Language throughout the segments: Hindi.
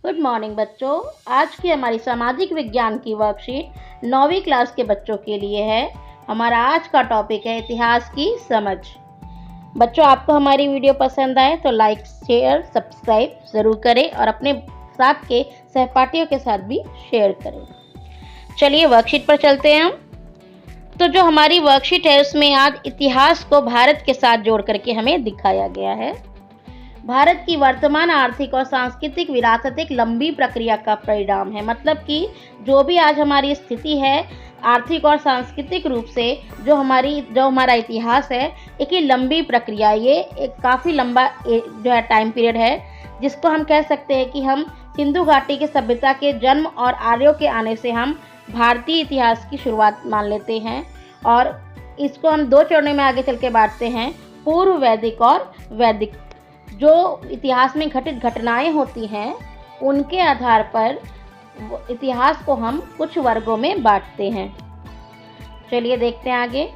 गुड मॉर्निंग बच्चों। आज की हमारी सामाजिक विज्ञान की वर्कशीट 9वीं क्लास के बच्चों के लिए है। हमारा आज का टॉपिक है इतिहास की समझ। बच्चों, आपको हमारी वीडियो पसंद आए तो लाइक, शेयर, सब्सक्राइब ज़रूर करें और अपने साथ के सहपाठियों के साथ भी शेयर करें। चलिए वर्कशीट पर चलते हैं हम। तो जो हमारी वर्कशीट है उसमें आज इतिहास को भारत के साथ जोड़ करके हमें दिखाया गया है। भारत की वर्तमान आर्थिक और सांस्कृतिक विरासत एक लंबी प्रक्रिया का परिणाम है। मतलब कि जो भी आज हमारी स्थिति है आर्थिक और सांस्कृतिक रूप से, जो हमारा इतिहास है, एक ही लंबी प्रक्रिया, ये एक काफ़ी लंबा जो है टाइम पीरियड है, जिसको हम कह सकते हैं कि हम सिंधु घाटी की सभ्यता के जन्म और आर्यों के आने से हम भारतीय इतिहास की शुरुआत मान लेते हैं। और इसको हम दो चरणों में आगे चल के बांटते हैं, पूर्व वैदिक और वैदिक। जो इतिहास में घटित घटनाएं होती हैं उनके आधार पर इतिहास को हम कुछ वर्गों में बांटते हैं। चलिए देखते हैं आगे।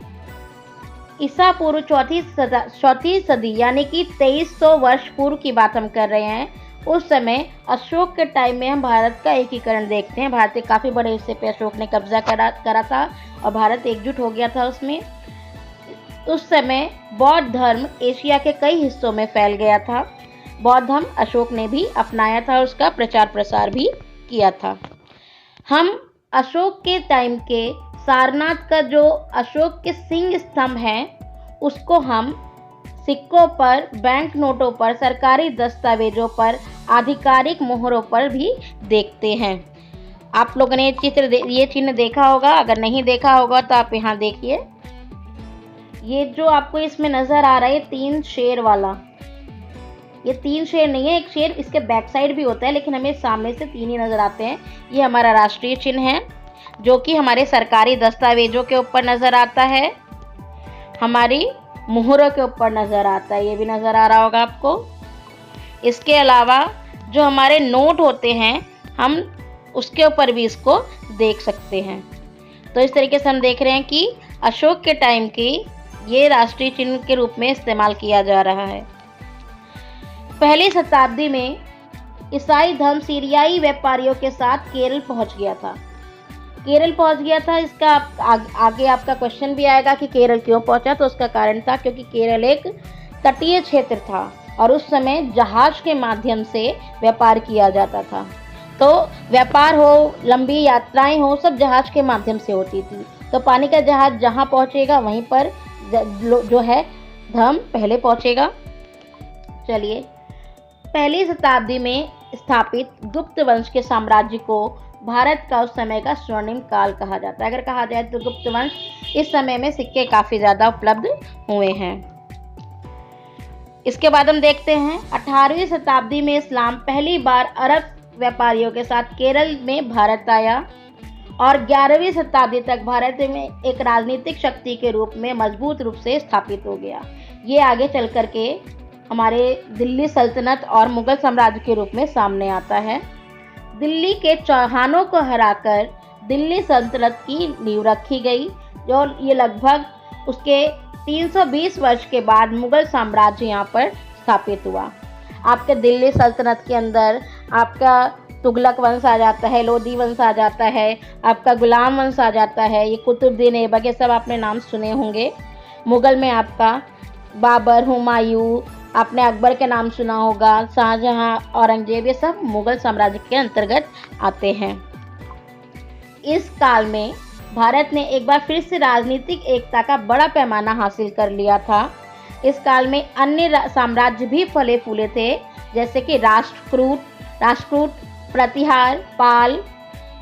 ईसा पूर्व चौथी सदी यानी कि 2300 वर्ष पूर्व की बात हम कर रहे हैं। उस समय अशोक के टाइम में हम भारत का एकीकरण देखते हैं। भारत के काफ़ी बड़े हिस्से पे अशोक ने कब्जा करा था और भारत एकजुट हो गया था उसमें। उस समय बौद्ध धर्म एशिया के कई हिस्सों में फैल गया था। बौद्ध धर्म अशोक ने भी अपनाया था और उसका प्रचार प्रसार भी किया था। हम अशोक के टाइम के सारनाथ का जो अशोक के सिंह स्तंभ हैं उसको हम सिक्कों पर, बैंक नोटों पर, सरकारी दस्तावेजों पर, आधिकारिक मोहरों पर भी देखते हैं। आप लोगों ने ये चिन्ह देखा होगा। अगर नहीं देखा होगा तो आप यहाँ देखिए। ये जो आपको इसमें नज़र आ रहा है 3 शेर वाला, ये 3 शेर नहीं है, एक शेर इसके बैक साइड भी होता है, लेकिन हमें सामने से 3 ही नज़र आते हैं। ये हमारा राष्ट्रीय चिन्ह है जो कि हमारे सरकारी दस्तावेजों के ऊपर नज़र आता है, हमारी मुहरों के ऊपर नज़र आता है। ये भी नज़र आ रहा होगा आपको। इसके अलावा जो हमारे नोट होते हैं हम उसके ऊपर भी इसको देख सकते हैं। तो इस तरीके से हम देख रहे हैं कि अशोक के टाइम की ये राष्ट्रीय चिन्ह के रूप में इस्तेमाल किया जा रहा है। पहली शताब्दी में ईसाई धर्म सीरियाई व्यापारियों के साथ केरल पहुंच गया था। इसका आगे आपका क्वेश्चन भी आएगा कि केरल क्यों पहुंचा। तो उसका कारण था क्योंकि केरल एक तटीय क्षेत्र था और उस समय जहाज के माध्यम से व्यापार किया जाता था। तो व्यापार हो, लंबी यात्राएं हो, सब जहाज के माध्यम से होती थी। तो पानी का जहाज जहां पहुंचेगा वहीं पर जो है धर्म पहले पहुंचेगा। चलिए, पहली शताब्दी में स्थापित गुप्त वंश के साम्राज्य को भारत का उस समय का स्वर्णिम काल कहा जाता है। अगर कहा जाए तो गुप्त वंश, इस समय में सिक्के काफ़ी ज़्यादा उपलब्ध हुए हैं। इसके बाद हम देखते हैं 18वीं शताब्दी में इस्लाम पहली बार अरब व्यापारियों के साथ केरल में भारत आया और 11वीं शताब्दी तक भारत में एक राजनीतिक शक्ति के रूप में मजबूत रूप से स्थापित हो गया। ये आगे चल कर के हमारे दिल्ली सल्तनत और मुगल साम्राज्य के रूप में सामने आता है। दिल्ली के चौहानों को हराकर दिल्ली सल्तनत की नींव रखी गई, जो ये लगभग उसके 320 वर्ष के बाद मुगल साम्राज्य यहाँ पर स्थापित हुआ। आपके दिल्ली सल्तनत के अंदर आपका तुगलक वंश आ जाता है, लोधी वंश आ जाता है, आपका गुलाम वंश आ जाता है, ये कुतुबुद्दीन ऐबक, ये सब आपने नाम सुने होंगे। मुगल में आपका बाबर, हुमायूं, आपने अकबर के नाम सुना होगा, शाहजहां, औरंगजेब, ये सब मुगल साम्राज्य के अंतर्गत आते हैं। इस काल में भारत ने एक बार फिर से राजनीतिक एकता का बड़ा पैमाना हासिल कर लिया था। इस काल में अन्य साम्राज्य भी फले फूले थे, जैसे कि राष्ट्रकूट, प्रतिहार,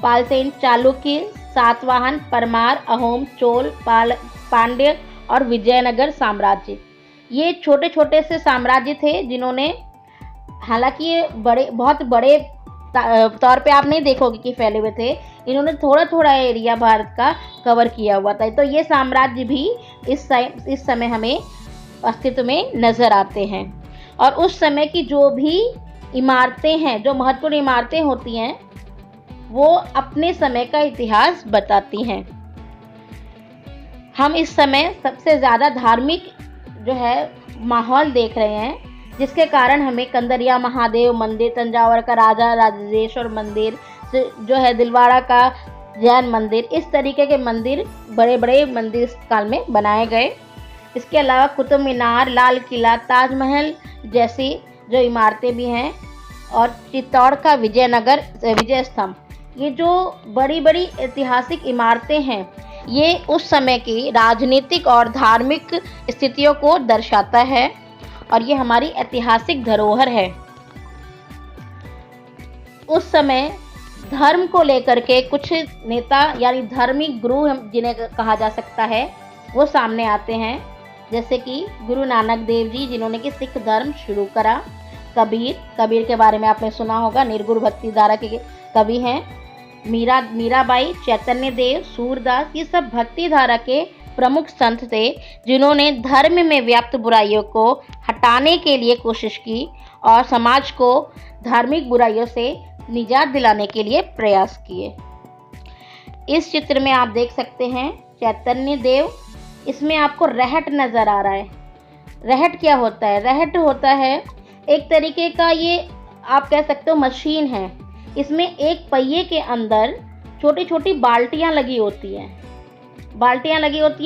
पालसेन, चालुक्य, सातवाहन, परमार, अहोम, चोल, पांड्य और विजयनगर साम्राज्य। ये छोटे छोटे से साम्राज्य थे जिन्होंने, हालांकि ये बहुत बड़े तौर पे आप नहीं देखोगे कि फैले हुए थे, इन्होंने थोड़ा थोड़ा एरिया भारत का कवर किया हुआ था। तो ये साम्राज्य भी इस समय हमें अस्तित्व में नज़र आते हैं। और उस समय की जो भी इमारतें हैं, जो महत्वपूर्ण इमारतें होती हैं, वो अपने समय का इतिहास बताती हैं। हम इस समय सबसे ज़्यादा धार्मिक जो है माहौल देख रहे हैं जिसके कारण हमें कंदरिया महादेव मंदिर, तंजावुर का राजा राजेश्वर मंदिर जो है, दिलवाड़ा का जैन मंदिर, इस तरीके के मंदिर, बड़े बड़े मंदिर इस काल में बनाए गए। इसके अलावा कुतुब मीनार, लाल किला, ताजमहल जैसी जो इमारतें भी हैं, और चित्तौड़ का विजयनगर विजय स्तंभ, ये जो बड़ी बड़ी ऐतिहासिक इमारतें हैं, ये उस समय की राजनीतिक और धार्मिक स्थितियों को दर्शाता है और ये हमारी ऐतिहासिक धरोहर है। उस समय धर्म को लेकर के कुछ नेता यानी धार्मिक गुरु जिन्हें कहा जा सकता है, वो सामने आते हैं, जैसे कि गुरु नानक देव जी, जिन्होंने कि सिख धर्म शुरू करा। कबीर के बारे में आपने सुना होगा, निर्गुण भक्ति धारा के कवि हैं। मीराबाई, चैतन्य देव, सूरदास, ये सब भक्ति धारा के प्रमुख संत थे, जिन्होंने धर्म में व्याप्त बुराइयों को हटाने के लिए कोशिश की और समाज को धार्मिक बुराइयों से निजात दिलाने के लिए प्रयास किए। इस चित्र में आप देख सकते हैं चैतन्य देव, इसमें आपको रहट नजर आ रहा है। रहट क्या होता है? रहट होता है एक तरीके का, ये आप कह सकते हो मशीन है। इसमें एक पहिए के अंदर छोटी छोटी बाल्टियां लगी होती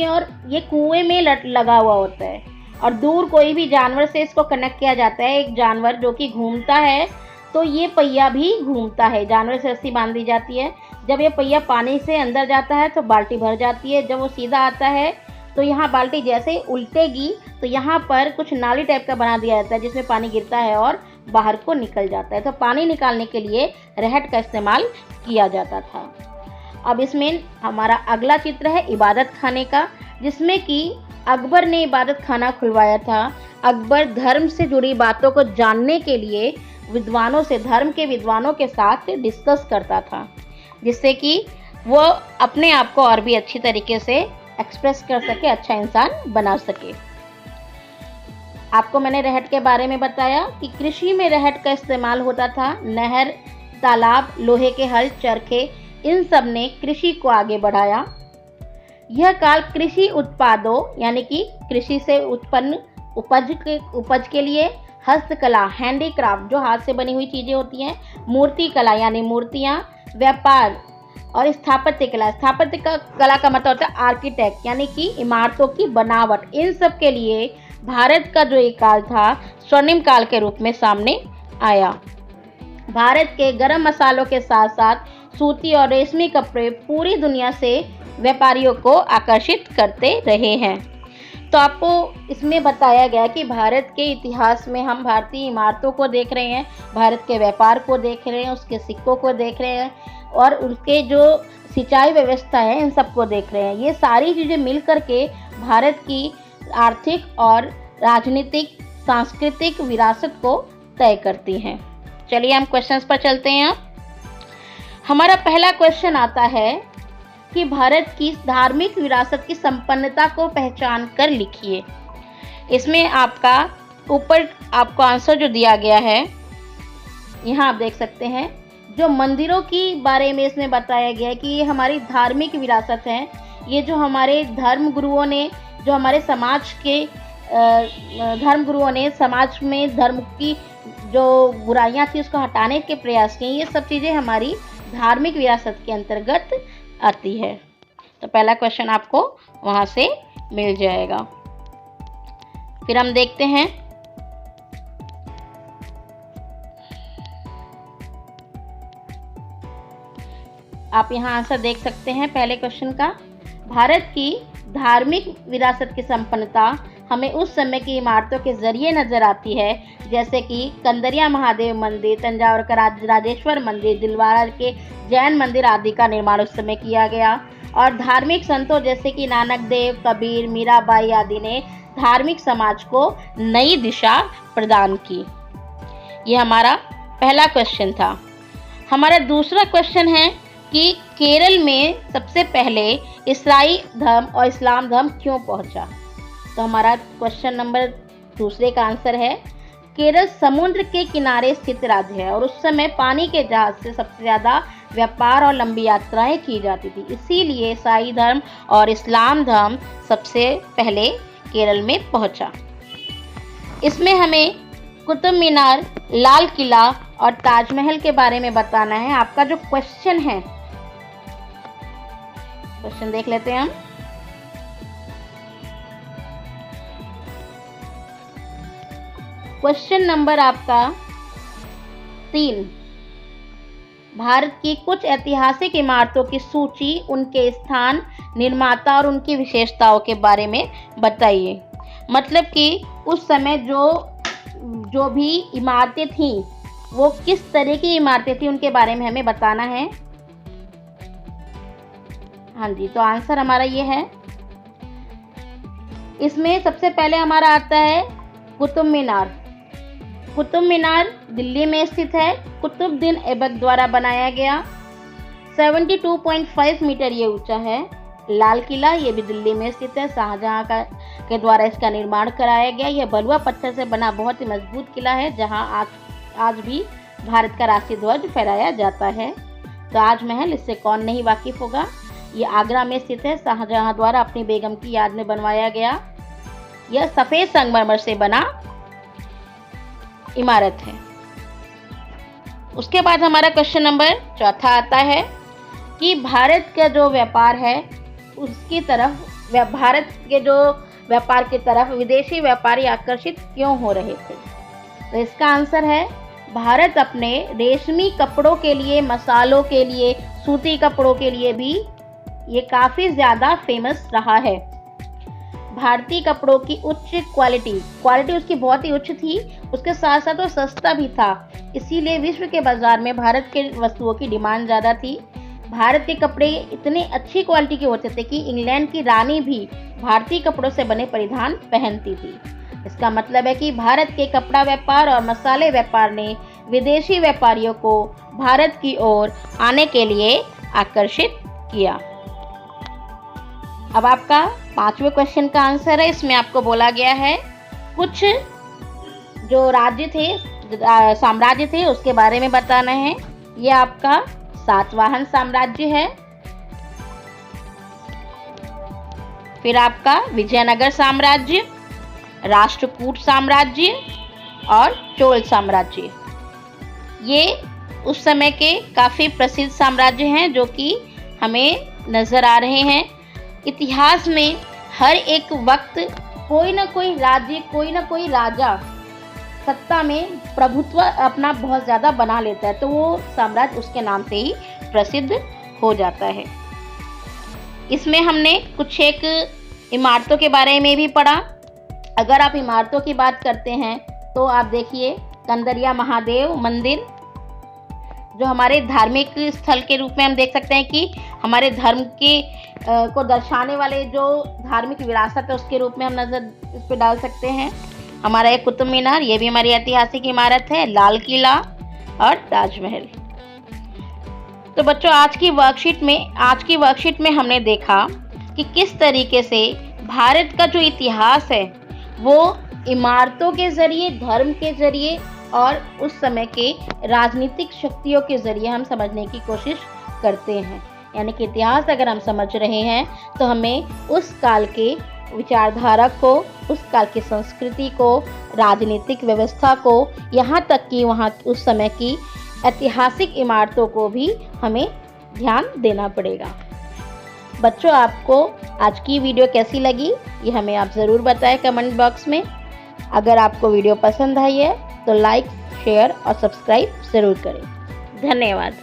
हैं और ये कुएं में लगा हुआ होता है, और दूर कोई भी जानवर से इसको कनेक्ट किया जाता है। एक जानवर जो कि घूमता है तो ये पहिया भी घूमता है, जानवर से रस्सी बांध दी जाती है। जब ये पहिया पानी से अंदर जाता है तो बाल्टी भर जाती है। जब वो सीधा आता है तो यहाँ बाल्टी जैसे उल्टेगी तो यहाँ पर कुछ नाली टाइप का बना दिया जाता है, जिसमें पानी गिरता है और बाहर को निकल जाता है। तो पानी निकालने के लिए रहट का इस्तेमाल किया जाता था। अब इसमें हमारा अगला चित्र है इबादत खाने का, जिसमें कि अकबर ने इबादत खाना खुलवाया था। अकबर धर्म से जुड़ी बातों को जानने के लिए धर्म के विद्वानों के साथ डिस्कस करता था, जिससे कि वो अपने आप को और भी अच्छी तरीके से एक्सप्रेस कर सके, अच्छा इंसान बना सके। आपको मैंने रहट के बारे में बताया कि कृषि में रहट का इस्तेमाल होता था। नहर, तालाब, लोहे के हल, चरखे, इन सब ने कृषि को आगे बढ़ाया। यह काल कृषि उत्पादों यानी कि कृषि से उत्पन्न उपज के लिए हस्तकला, हैंडीक्राफ्ट, जो हाथ से बनी हुई चीजें होती हैं, मूर्ति कला यानी मूर्तियां, व्यापार और स्थापत्य कला का मतलब होता है आर्किटेक्ट यानी कि इमारतों की बनावट। इन सब के लिए भारत का जो एक काल था स्वर्णिम काल के रूप में सामने आया। भारत के गरम मसालों के साथ साथ सूती और रेशमी कपड़े पूरी दुनिया से व्यापारियों को आकर्षित करते रहे हैं। तो आपको इसमें बताया गया कि भारत के इतिहास में हम भारतीय इमारतों को देख रहे हैं, भारत के व्यापार को देख रहे हैं, उसके सिक्कों को देख रहे हैं और उनके जो सिंचाई व्यवस्था है, इन सबको देख रहे हैं। ये सारी चीज़ें मिल करके भारत की आर्थिक और राजनीतिक सांस्कृतिक विरासत को तय करती हैं। चलिए हम क्वेश्चंस पर चलते हैं। हमारा पहला क्वेश्चन आता है कि भारत की धार्मिक विरासत की संपन्नता को पहचान कर लिखिए। इसमें आपका ऊपर आपको आंसर जो दिया गया है, यहाँ आप देख सकते हैं, जो मंदिरों की बारे में इसमें बताया गया है कि ये हमारी धार्मिक विरासत है। ये जो हमारे धर्म गुरुओं ने, जो हमारे समाज के धर्म गुरुओं ने समाज में धर्म की जो बुराइयां थी उसको हटाने के प्रयास किए, ये सब चीज़ें हमारी धार्मिक विरासत के अंतर्गत आती है। तो पहला क्वेश्चन आपको वहां से मिल जाएगा। फिर हम देखते हैं आप यहाँ आंसर देख सकते हैं पहले क्वेश्चन का। भारत की धार्मिक विरासत की संपन्नता हमें उस समय की इमारतों के जरिए नजर आती है, जैसे कि कंदरिया महादेव मंदिर, तंजावुर का राजेश्वर मंदिर, दिलवाड़ा के जैन मंदिर आदि का निर्माण उस समय किया गया। और धार्मिक संतों जैसे कि नानक देव, कबीर, मीराबाई आदि ने धार्मिक समाज को नई दिशा प्रदान की। ये हमारा पहला क्वेश्चन था। हमारा दूसरा क्वेश्चन है कि केरल में सबसे पहले ईसाई धर्म और इस्लाम धर्म क्यों पहुंचा। तो हमारा क्वेश्चन नंबर दूसरे का आंसर है, केरल समुद्र के किनारे स्थित राज्य है और उस समय पानी के जहाज से सबसे ज़्यादा व्यापार और लंबी यात्राएं की जाती थी, इसीलिए ईसाई धर्म और इस्लाम धर्म सबसे पहले केरल में पहुंचा। इसमें हमें कुतुब मीनार, लाल किला और ताजमहल के बारे में बताना है। आपका जो क्वेश्चन है, क्वेश्चन देख लेते हैं हम। क्वेश्चन नंबर आपका 3, भारत की कुछ ऐतिहासिक इमारतों की सूची, उनके स्थान, निर्माता और उनकी विशेषताओं के बारे में बताइए। मतलब कि उस समय जो भी इमारतें थीं वो किस तरह की इमारतें थी उनके बारे में हमें बताना है। हाँ जी, तो आंसर हमारा ये है। इसमें सबसे पहले हमारा आता है कुतुब मीनार। कुतुब मीनार दिल्ली में स्थित है। कुतुबुद्दीन ऐबक द्वारा बनाया गया, 72.5 मीटर ये ऊंचा है। लाल किला ये भी दिल्ली में स्थित है, शाहजहां के द्वारा इसका निर्माण कराया गया। यह बलुआ पत्थर से बना बहुत ही मजबूत किला है, जहां आज भी भारत का राष्ट्रीय ध्वज फहराया जाता है। ताजमहल, इससे कौन नहीं वाकिफ होगा, ये आगरा में स्थित है, शाहजहां द्वारा अपनी बेगम की याद में बनवाया गया। यह सफेद संगमरमर से बना इमारत है। उसके बाद हमारा क्वेश्चन नंबर 4 आता है कि भारत का जो व्यापार है उसकी तरफ, भारत के जो व्यापार की तरफ विदेशी व्यापारी आकर्षित क्यों हो रहे थे। तो इसका आंसर है, भारत अपने रेशमी कपड़ों के लिए, मसालों के लिए, सूती कपड़ों के लिए भी ये काफ़ी ज़्यादा फेमस रहा है। भारतीय कपड़ों की उच्च क्वालिटी उसकी बहुत ही उच्च थी, उसके साथ साथ वो सस्ता भी था, इसीलिए विश्व के बाजार में भारत के वस्तुओं की डिमांड ज़्यादा थी। भारत के कपड़े इतने अच्छी क्वालिटी के होते थे कि इंग्लैंड की रानी भी भारतीय कपड़ों से बने परिधान पहनती थी। इसका मतलब है कि भारत के कपड़ा व्यापार और मसाले व्यापार ने विदेशी व्यापारियों को भारत की ओर आने के लिए आकर्षित किया। अब आपका 5वें क्वेश्चन का आंसर है। इसमें आपको बोला गया है कुछ जो राज्य थे, साम्राज्य थे, उसके बारे में बताना है। यह आपका सातवाहन साम्राज्य है, फिर आपका विजयनगर साम्राज्य, राष्ट्रकूट साम्राज्य और चोल साम्राज्य। ये उस समय के काफ़ी प्रसिद्ध साम्राज्य हैं जो कि हमें नज़र आ रहे हैं। इतिहास में हर एक वक्त कोई ना कोई राज्य, कोई ना कोई राजा सत्ता में प्रभुत्व अपना बहुत ज़्यादा बना लेता है, तो वो साम्राज्य उसके नाम से ही प्रसिद्ध हो जाता है। इसमें हमने कुछ एक इमारतों के बारे में भी पढ़ा। अगर आप इमारतों की बात करते हैं तो आप देखिए कंदरिया महादेव मंदिर, जो हमारे धार्मिक स्थल के रूप में हम देख सकते हैं कि हमारे धर्म के को दर्शाने वाले जो धार्मिक विरासत है उसके रूप में हम नज़र इस पर डाल सकते हैं। हमारा एक कुतुब मीनार, ये भी हमारी ऐतिहासिक इमारत है, लाल किला और ताजमहल। तो बच्चों, आज की वर्कशीट में हमने देखा कि किस तरीके से भारत का जो इतिहास है वो इमारतों के ज़रिए, धर्म के ज़रिए और उस समय के राजनीतिक शक्तियों के ज़रिए हम समझने की कोशिश करते हैं। यानी कि इतिहास अगर हम समझ रहे हैं तो हमें उस काल के विचारधारा को, उस काल की संस्कृति को, राजनीतिक व्यवस्था को, यहाँ तक कि वहाँ उस समय की ऐतिहासिक इमारतों को भी हमें ध्यान देना पड़ेगा। बच्चों, आपको आज की वीडियो कैसी लगी ये हमें आप ज़रूर बताएं कमेंट बॉक्स में। अगर आपको वीडियो पसंद आई है तो लाइक, शेयर और सब्सक्राइब ज़रूर करें। धन्यवाद।